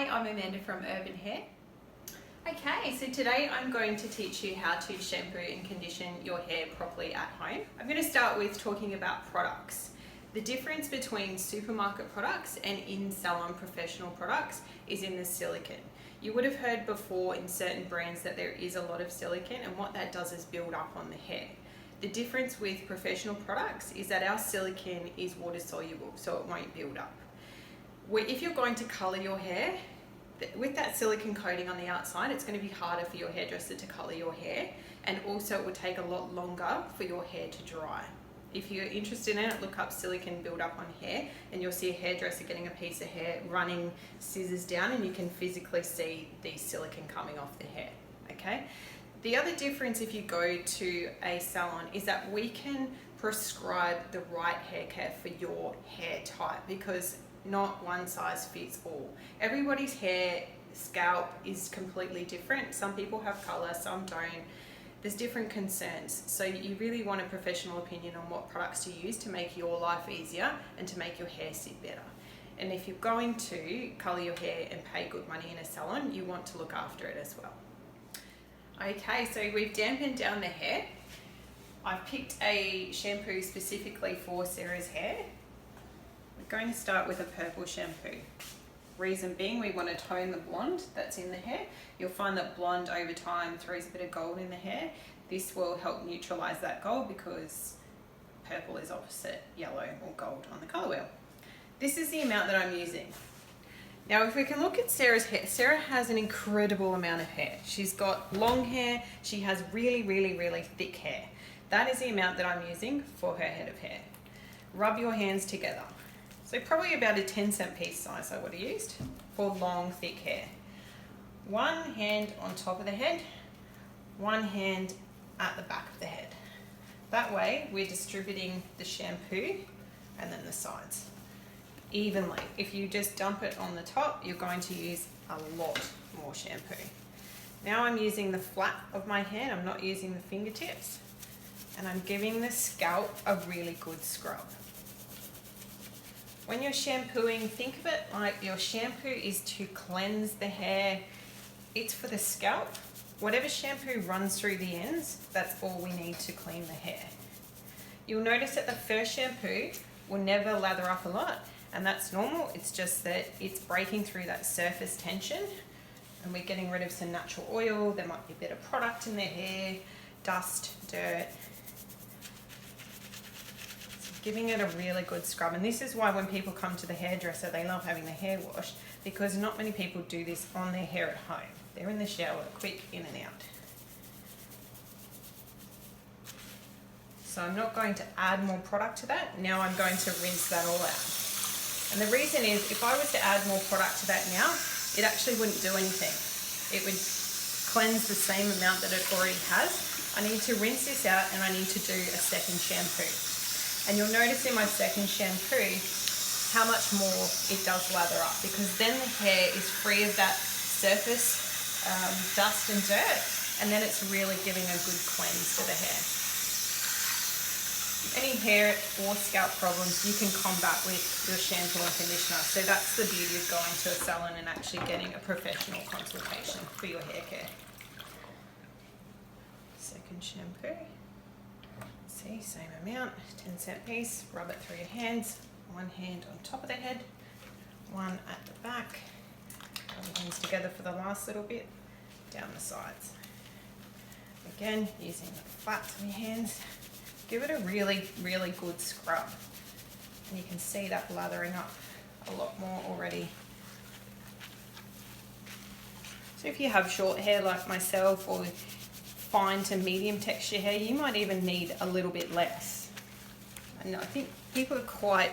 Hi, I'm Amanda from Urban Hair. Okay, so today I'm going to teach you how to shampoo and condition your hair properly at home. I'm going to start with talking about products. The difference between supermarket products and in-salon professional products is in the silicone. You would have heard before in certain brands that there is a lot of silicone, and what that does is build up on the hair. The difference with professional products is that our silicone is water soluble, so it won't build up. If you're going to colour your hair, with that silicone coating on the outside, it's going to be harder for your hairdresser to colour your hair, and also it will take a lot longer for your hair to dry. If you're interested in it, look up silicone build up on hair and you'll see a hairdresser getting a piece of hair, running scissors down, and you can physically see the silicone coming off the hair, okay? The other difference if you go to a salon is that we can prescribe the right hair care for your hair type, because not one size fits all. Everybody's hair, scalp is completely different. Some people have colour, some don't. There's different concerns. So you really want a professional opinion on what products to use to make your life easier and to make your hair sit better. And if you're going to colour your hair and pay good money in a salon, you want to look after it as well. Okay, so we've dampened down the hair. I've picked a shampoo specifically for Sarah's hair. We're going to start with a purple shampoo. Reason being, we want to tone the blonde that's in the hair. You'll find that blonde over time throws a bit of gold in the hair. This will help neutralize that gold because purple is opposite yellow or gold on the color wheel. This is the amount that I'm using. Now, if we can look at Sarah's hair, Sarah has an incredible amount of hair. She's got long hair. She has really thick hair. That is the amount that I'm using for her head of hair. Rub your hands together. So probably about a 10-cent piece size I would have used for long, thick hair. One hand on top of the head, one hand at the back of the head. That way we're distributing the shampoo and then the sides evenly. If you just dump it on the top, you're going to use a lot more shampoo. Now I'm using the flat of my hand, I'm not using the fingertips, and I'm giving the scalp a really good scrub. When you're shampooing, think of it like your shampoo is to cleanse the hair. It's for the scalp. Whatever shampoo runs through the ends, that's all we need to clean the hair. You'll notice that the first shampoo will never lather up a lot, and that's normal. It's just that it's breaking through that surface tension, and we're getting rid of some natural oil. There might be a bit of product in their hair, dust, dirt. Giving it a really good scrub, and this is why when people come to the hairdresser they love having the hair washed, because not many people do this on their hair at home. They're in the shower, quick in and out. So I'm not going to add more product to that. Now I'm going to rinse that all out. And the reason is, if I was to add more product to that now, it actually wouldn't do anything. It would cleanse the same amount that it already has. I need to rinse this out and I need to do a second shampoo. And you'll notice in my second shampoo how much more it does lather up, because then the hair is free of that surface dust and dirt, and then it's really giving a good cleanse to the hair. Any hair or scalp problems you can combat with your shampoo and conditioner. So that's the beauty of going to a salon and actually getting a professional consultation for your hair care. Second shampoo. See, same amount, 10-cent piece, rub it through your hands, one hand on top of the head, one at the back, rub your hands together for the last little bit, down the sides. Again, using the flats of your hands, give it a really good scrub. And you can see that lathering up a lot more already. So if you have short hair like myself, or fine to medium texture hair, you might even need a little bit less. And I think people are quite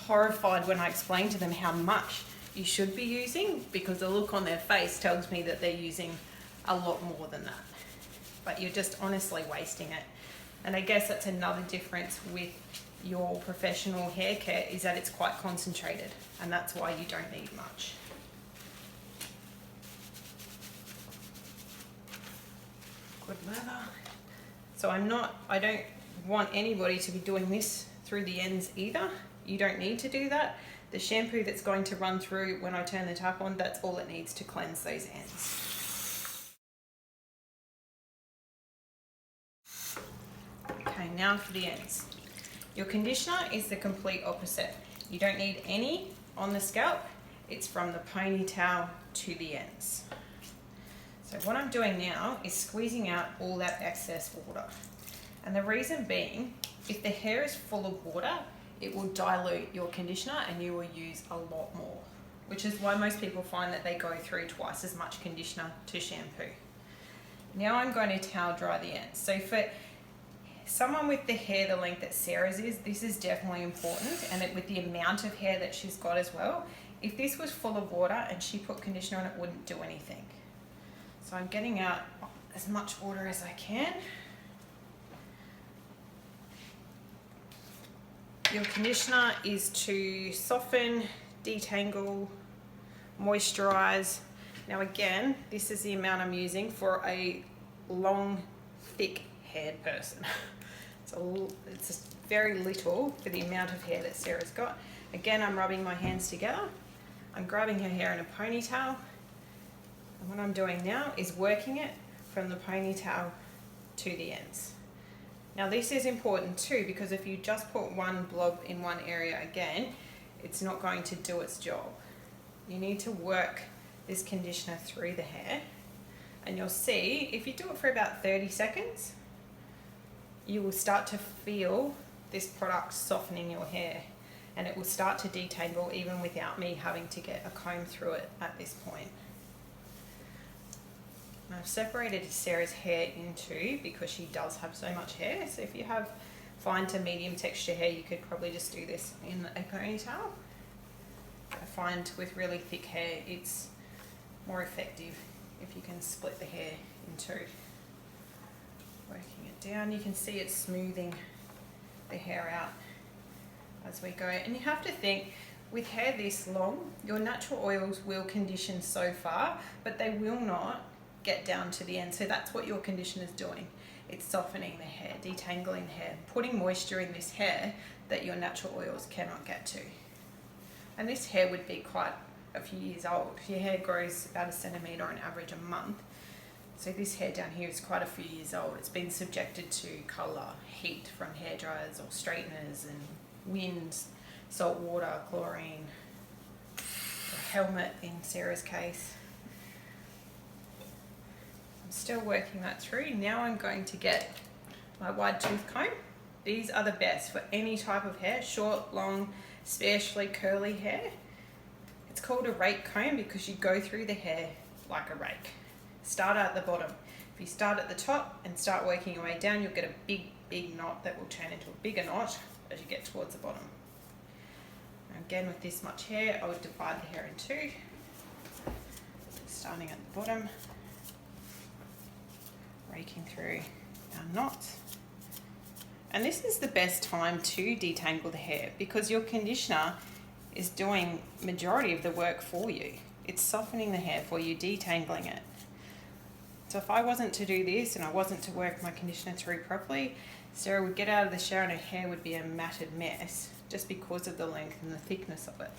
horrified when I explain to them how much you should be using, because the look on their face tells me that they're using a lot more than that. But you're just honestly wasting it. And I guess that's another difference with your professional hair care, is that it's quite concentrated, and that's why you don't need much. Good lather. So I don't want anybody to be doing this through the ends either. You don't need to do that. The shampoo that's going to run through when I turn the tap on, that's all it needs to cleanse those ends. Okay, now for the ends. Your conditioner is the complete opposite. You don't need any on the scalp. It's from the ponytail to the ends. So what I'm doing now is squeezing out all that excess water. And the reason being, if the hair is full of water, it will dilute your conditioner and you will use a lot more, which is why most people find that they go through twice as much conditioner to shampoo. Now I'm going to towel dry the ends. So for someone with the hair the length that Sarah's is, this is definitely important, and with the amount of hair that she's got as well. If this was full of water and she put conditioner on, it wouldn't do anything. So I'm getting out as much water as I can. Your conditioner is to soften, detangle, moisturize. Now again, this is the amount I'm using for a long, thick haired person. It's very little for the amount of hair that Sarah's got. Again, I'm rubbing my hands together. I'm grabbing her hair in a ponytail. And what I'm doing now is working it from the ponytail to the ends. Now this is important too, because if you just put one blob in one area again, it's not going to do its job. You need to work this conditioner through the hair, and you'll see if you do it for about 30 seconds, you will start to feel this product softening your hair, and it will start to detangle even without me having to get a comb through it at this point. I've separated Sarah's hair into, because she does have so much hair, so if you have fine to medium texture hair, you could probably just do this in a ponytail. I find with really thick hair, it's more effective if you can split the hair in two. Working it down, you can see it's smoothing the hair out as we go. And you have to think, with hair this long, your natural oils will condition so far, but they will not get down to the end. So that's what your conditioner is doing. It's softening the hair, detangling the hair, putting moisture in this hair that your natural oils cannot get to. And this hair would be quite a few years old. Your hair grows about 1 centimetre on average a month. So this hair down here is quite a few years old. It's been subjected to colour, heat from hair dryers or straighteners, and wind, salt water, chlorine, a helmet in Sarah's case. I'm still working that through. Now I'm going to get my wide tooth comb. These are the best for any type of hair, short, long, especially curly hair. It's called a rake comb because you go through the hair like a rake. Start at the bottom. If you start at the top and start working your way down, you'll get a big knot that will turn into a bigger knot as you get towards the bottom. Now again, with this much hair, I would divide the hair in two, starting at the bottom, raking through our knots. And this is the best time to detangle the hair because your conditioner is doing majority of the work for you. It's softening the hair for you, detangling it. So if I wasn't to do this and I wasn't to work my conditioner through properly, Sarah would get out of the shower and her hair would be a matted mess just because of the length and the thickness of it.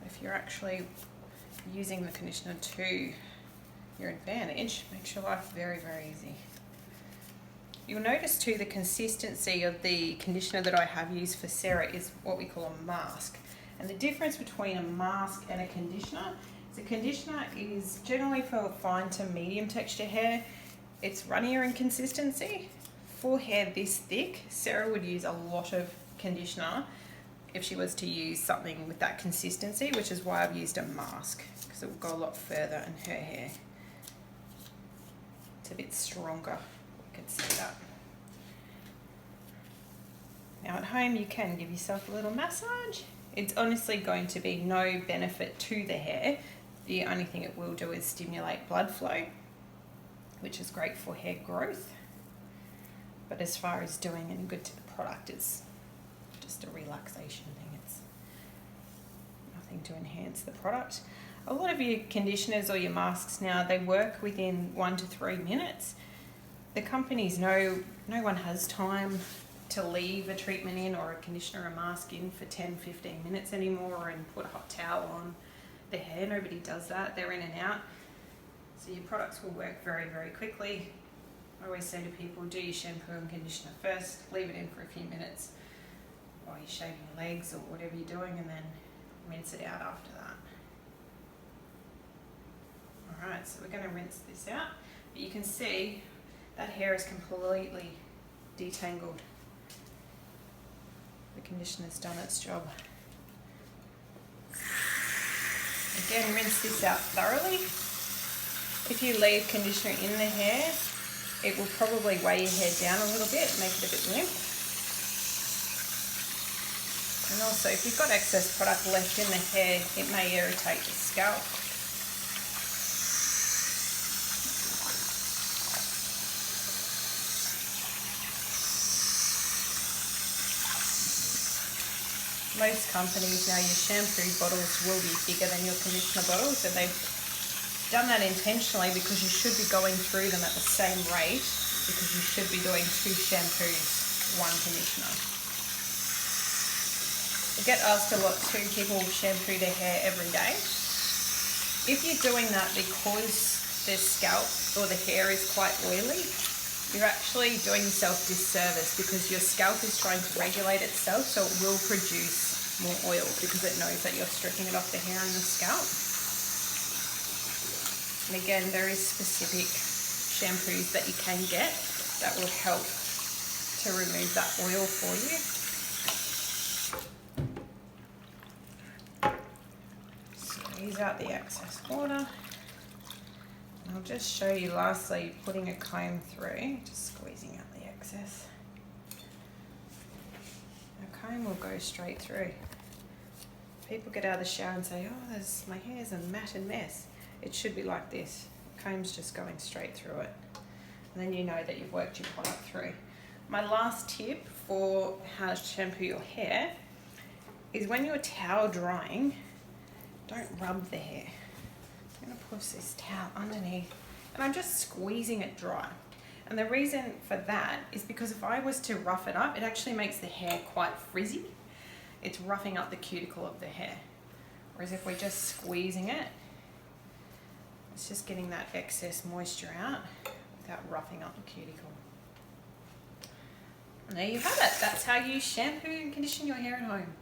If you're actually using the conditioner to your advantage, makes your life very, very easy. You'll notice too the consistency of the conditioner that I have used for Sarah is what we call a mask. And the difference between a mask and a conditioner is the conditioner is generally for fine to medium texture hair. It's runnier in consistency. For hair this thick, Sarah would use a lot of conditioner if she was to use something with that consistency, which is why I've used a mask, because it will go a lot further in her hair. It's a bit stronger. Can see that. Now at home you can give yourself a little massage. It's honestly going to be no benefit to the hair. The only thing it will do is stimulate blood flow, which is great for hair growth. But as far as doing any good to the product, it's just a relaxation thing. It's nothing to enhance the product. A lot of your conditioners or your masks now, they work within 1 to 3 minutes. The companies know no one has time to leave a treatment in or a conditioner or a mask in for 10-15 minutes anymore and put a hot towel on the hair. Nobody does that. They're in and out. So your products will work very, very quickly. I always say to people, do your shampoo and conditioner first, leave it in for a few minutes while you're shaving your legs or whatever you're doing, and then rinse it out after that. Alright, so we're going to rinse this out. But you can see that hair is completely detangled. The conditioner's done its job. Again, rinse this out thoroughly. If you leave conditioner in the hair, it will probably weigh your hair down a little bit, make it a bit limp. And also, if you've got excess product left in the hair, it may irritate the scalp. Most companies now, your shampoo bottles will be bigger than your conditioner bottles, and they've done that intentionally because you should be going through them at the same rate, because you should be doing 2 shampoos, 1 conditioner. I get asked a lot too, people shampoo their hair every day. If you're doing that because the scalp or the hair is quite oily, you're actually doing yourself disservice, because your scalp is trying to regulate itself, so it will produce more oil because it knows that you're stripping it off the hair and the scalp. And again, there is specific shampoos that you can get that will help to remove that oil for you. Squeeze out the excess water. And I'll just show you lastly putting a comb through, just squeezing out the excess. A comb will go straight through. People get out of the shower and say, oh, my hair's a matted mess. It should be like this. The comb's just going straight through it. And then you know that you've worked your product through. My last tip for how to shampoo your hair is when you're towel drying, don't rub the hair. I'm going to push this towel underneath and I'm just squeezing it dry. And the reason for that is because if I was to rough it up, it actually makes the hair quite frizzy. It's roughing up the cuticle of the hair. Whereas if we're just squeezing it, it's just getting that excess moisture out without roughing up the cuticle. And there you have it. That's how you shampoo and condition your hair at home.